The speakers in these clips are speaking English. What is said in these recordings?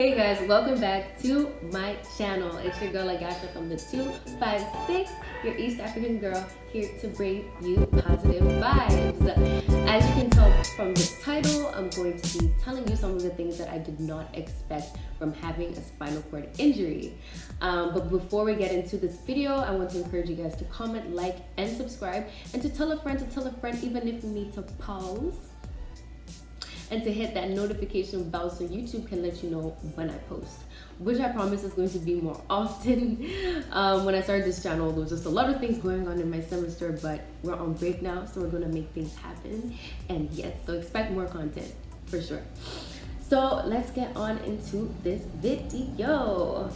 Hey guys, welcome back to my channel. It's your girl Agasha from the 256, your East African girl, here to bring you positive vibes. As you can tell from the title, I'm going to be telling you some of the things that I did not expect from having a spinal cord injury. But before we get into this video, I want to encourage you guys to comment, like, and subscribe, and to tell a friend, even if you need to pause, and to hit that notification bell so YouTube can let you know when I post, which I promise is going to be more often. When I started this channel, there was just a lot of things going on in my semester, but we're on break now, so we're gonna make things happen. And yes, so expect more content for sure. So let's get on into this video.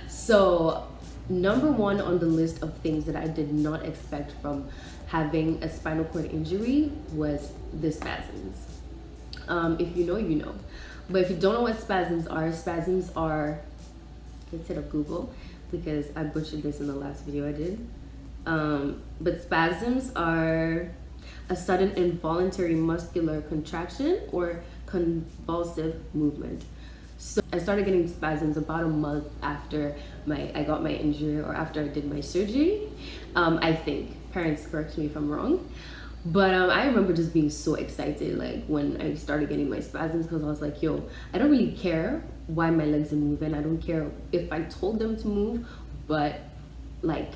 So number one on the list of things that I did not expect from having a spinal cord injury was the spasms. If you know, you know. But if you don't know what spasms are, let's hit up Google because I butchered this in the last video I did. But spasms are a sudden involuntary muscular contraction or convulsive movement. So I started getting spasms about a month after I got my injury, or after I did my surgery. I think, parents correct me if I'm wrong, but I remember just being so excited like when I started getting my spasms, because I was like, yo, I don't really care why my legs are moving. I don't care if I told them to move, but like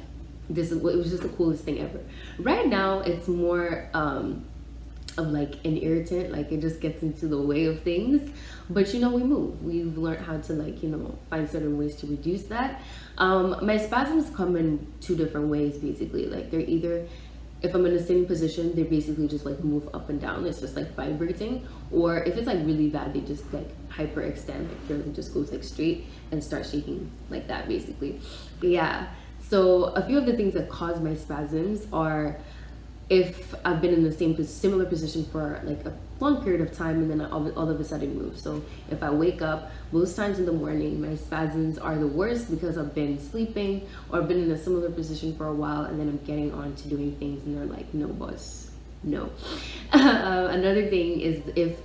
it was just the coolest thing ever. Right now it's more of like an irritant, like it just gets into the way of things, but you know, we move. We've learned how to, like, you know, find certain ways to reduce that. My spasms come in two different ways basically. Like they're either, if I'm in a sitting position, they basically just like move up and down, it's just like vibrating, or if it's like really bad, they just like hyperextend, like it just goes like straight and start shaking like that basically. But yeah, so a few of the things that cause my spasms are if I've been in the similar position for like a long period of time and then I all of a sudden move. So if I wake up, most times in the morning, my spasms are the worst because I've been sleeping or I've been in a similar position for a while, and then I'm getting on to doing things and they're like, no boss, no. Another thing is if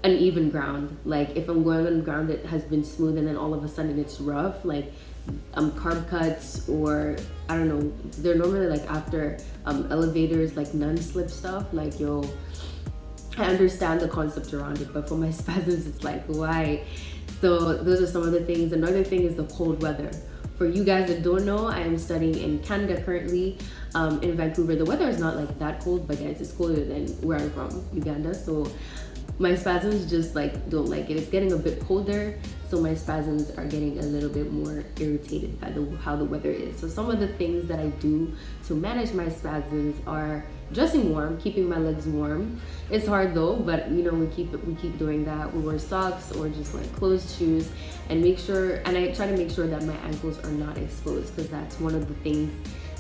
uneven ground, like if I'm going on ground that has been smooth and then all of a sudden it's rough, like carb cuts, or I don't know, they're normally like after elevators, like non-slip stuff. Like, yo, I understand the concept around it, but for my spasms it's like, why? So those are some of the things. Another thing is the cold weather. For you guys that don't know, I am studying in Canada currently, in Vancouver. The weather is not like that cold, but guys, it's colder than where I'm from, Uganda. So my spasms just like don't like it. It's getting a bit colder, so my spasms are getting a little bit more irritated by how the weather is. So some of the things that I do to manage my spasms are dressing warm, keeping my legs warm. It's hard though, but you know, we keep doing that. We wear socks or just like closed shoes, and I try to make sure that my ankles are not exposed, because that's one of the things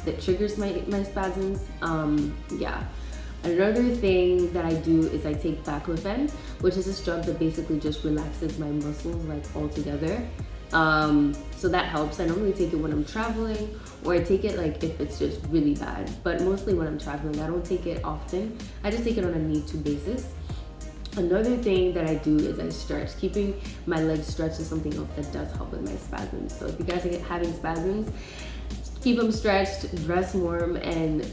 that triggers my spasms. Yeah. Another thing that I do is I take baclofen, which is this drug that basically just relaxes my muscles like all together. So that helps. I normally take it when I'm traveling, or I take it like if it's just really bad, but mostly when I'm traveling. I don't take it often. I just take it on a need-to basis. Another thing that I do is I stretch. Keeping my legs stretched is something else that does help with my spasms. So if you guys are having spasms, keep them stretched, dress warm, and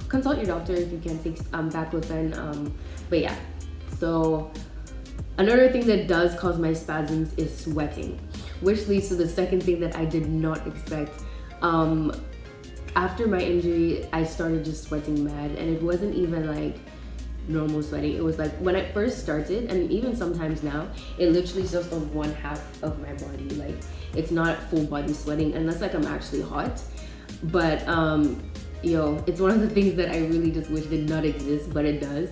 consult your doctor if you can take baclofen. But yeah, so another thing that does cause my spasms is sweating, which leads to the second thing that I did not expect. After my injury, I started just sweating mad, and it wasn't even like normal sweating. It was like when I first started, and even sometimes now, it literally is just on one half of my body. Like it's not full body sweating unless like I'm actually hot. But yo, it's one of the things that I really just wish did not exist, but it does.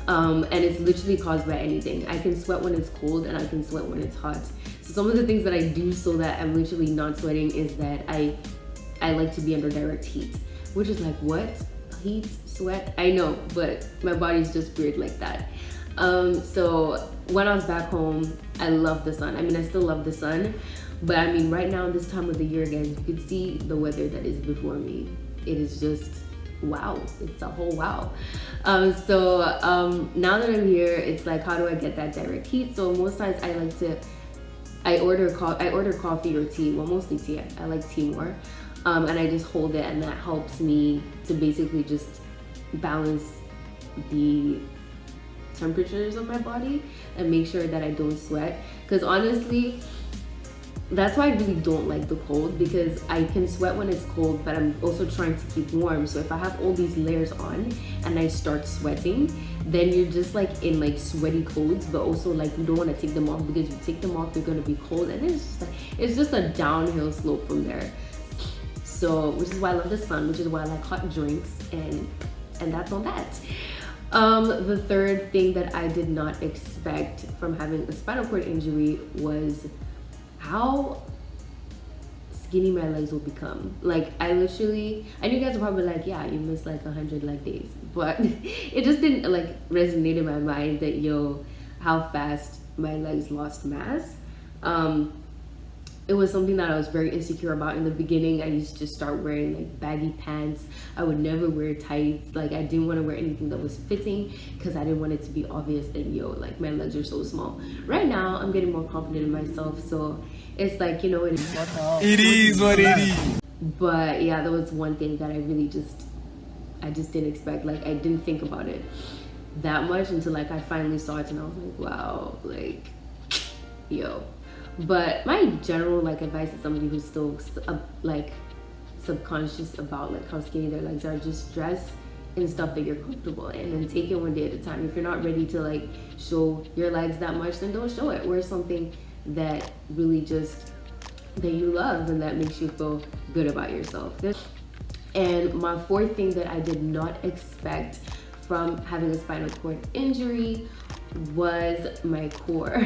And it's literally caused by anything. I can sweat when it's cold and I can sweat when it's hot. So some of the things that I do so that I'm literally not sweating is that I like to be under direct heat, which is like, what? Heat, sweat? I know, but my body's just weird like that. So when I was back home, I love the sun. I mean, I still love the sun, but I mean, right now, this time of the year, guys, you can see the weather that is before me. It is just wow, it's a whole wow. Now that I'm here, it's like, how do I get that direct heat? So most times I order coffee or tea. Well, mostly tea. I like tea more. And I just hold it, and that helps me to basically just balance the temperatures of my body and make sure that I don't sweat. Because honestly, that's why I really don't like the cold, because I can sweat when it's cold, but I'm also trying to keep warm. So if I have all these layers on and I start sweating, then you're just like in like sweaty clothes, but also like you don't want to take them off, because you take them off, you're going to be cold, and it's just a downhill slope from there. So, which is why I love the sun, which is why I like hot drinks, and that's on that. The third thing that I did not expect from having a spinal cord injury was how skinny my legs will become. Like, I know you guys are probably like, yeah, you missed like 100 leg days, but it just didn't like resonate in my mind that, how fast my legs lost mass. It was something that I was very insecure about in the beginning. I used to start wearing like baggy pants. I would never wear tights. Like, I didn't want to wear anything that was fitting, because I didn't want it to be obvious that, like, my legs are so small. Right now, I'm getting more confident in myself. So it's like, it is what it is. But yeah, that was one thing that I just didn't expect. Like, I didn't think about it that much until like I finally saw it, and I was like, wow, like, But my general like advice to somebody who's still like subconscious about like how skinny their legs are, just dress in stuff that you're comfortable in and take it one day at a time. If you're not ready to like show your legs that much, then don't show it. Wear something that really just that you love and that makes you feel good about yourself. And my fourth thing that I did not expect from having a spinal cord injury was my core.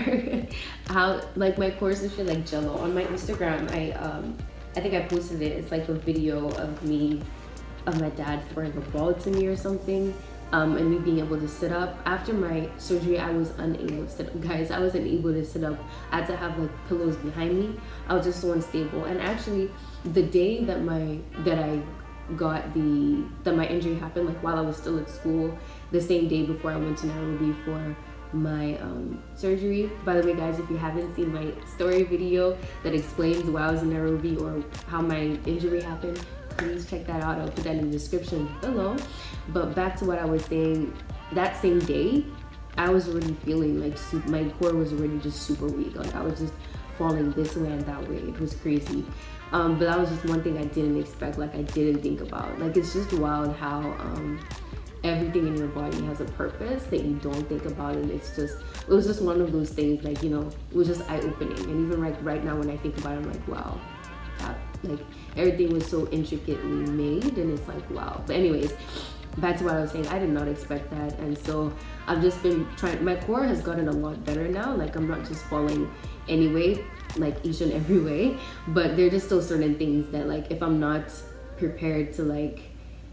How like my core is literally like jello. On my Instagram, I think I posted it. It's like a video of my dad throwing a ball to me or something, and me being able to sit up. After my surgery, I was unable to sit up, guys. I wasn't able to sit up. I had to have like pillows behind me. I was just so unstable. And actually, the day that my injury happened, like while I was still at school, the same day before I went to Nairobi for my surgery. By the way, guys, if you haven't seen my story video that explains why I was in Nairobi or how my injury happened, please check that out. I'll put that in the description below. But back to what I was saying, that same day I was already feeling like my core was already just super weak. Like, I was just falling this way and that way. It was crazy. But that was just one thing I didn't expect, like I didn't think about. Like, it's just wild how everything in your body has a purpose that you don't think about, and it was just one of those things, like, it was just eye-opening. And even like right now when I think about it, I'm like, wow, like everything was so intricately made, and it's like, wow. But anyways, back to what I was saying, I did not expect that. And so I've just been my core has gotten a lot better now. Like, I'm not just falling anyway, like each and every way, but there are just still certain things that, like, if I'm not prepared to like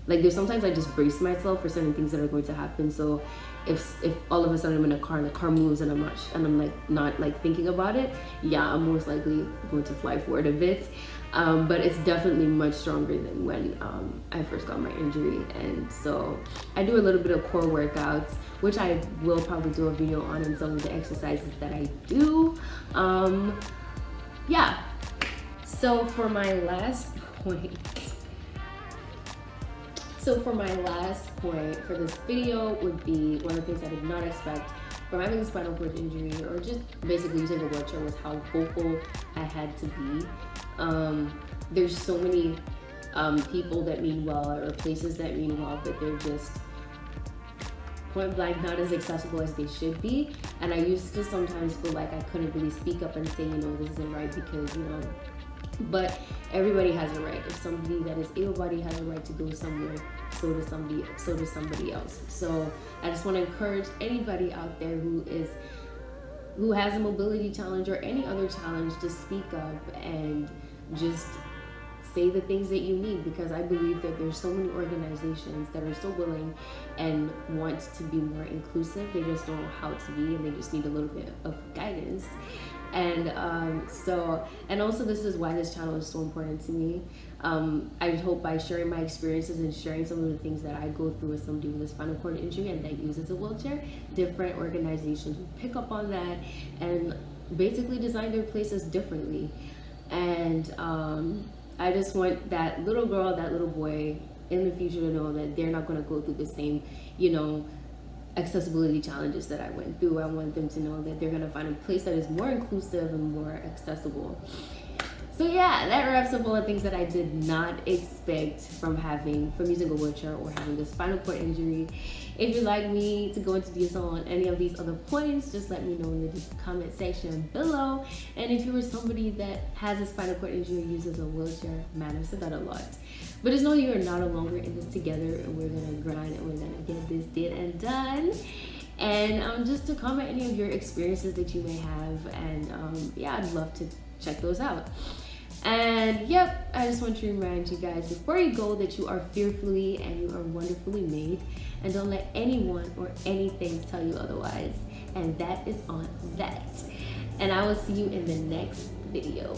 there's sometimes I just brace myself for certain things that are going to happen. So if all of a sudden I'm in a car and the car moves and I'm like not like thinking about it, yeah, I'm most likely going to fly forward a bit. But it's definitely much stronger than when I first got my injury. And so I do a little bit of core workouts, which I will probably do a video on, and some of the exercises that I do. Yeah. So for my last point for this video would be, one of the things I did not expect from having a spinal cord injury, or just basically using a wheelchair, was how vocal I had to be. There's so many people that mean well, or places that mean well, but they're just point blank not as accessible as they should be. And I used to sometimes feel like I couldn't really speak up and say, this isn't right, because, but everybody has a right. If somebody that is able-bodied has a right to go somewhere, so does somebody else. So I just want to encourage anybody out there who has a mobility challenge or any other challenge to speak up and just say the things that you need, because I believe that there's so many organizations that are so willing and want to be more inclusive. They just don't know how to be, and they just need a little bit of guidance. And and also this is why this channel is so important to me. I hope by sharing my experiences and sharing some of the things that I go through with somebody with a spinal cord injury and that uses a wheelchair, different organizations will pick up on that and basically design their places differently. And I just want that little girl, that little boy in the future to know that they're not going to go through the same, accessibility challenges that I went through. I want them to know that they're going to find a place that is more inclusive and more accessible. So yeah, that wraps up all the things that I did not expect from using a wheelchair or having a spinal cord injury. If you'd like me to go into detail on any of these other points, just let me know in the comment section below. And if you are somebody that has a spinal cord injury, uses a wheelchair, man, I've said that a lot. But just know you are not alone. We're in this together, and we're gonna grind, and we're gonna get this did and done. And just to comment any of your experiences that you may have, and yeah, I'd love to check those out. And yep, I just want to remind you guys before you go that you are fearfully and you are wonderfully made, and don't let anyone or anything tell you otherwise. And that is on that. And I will see you in the next video.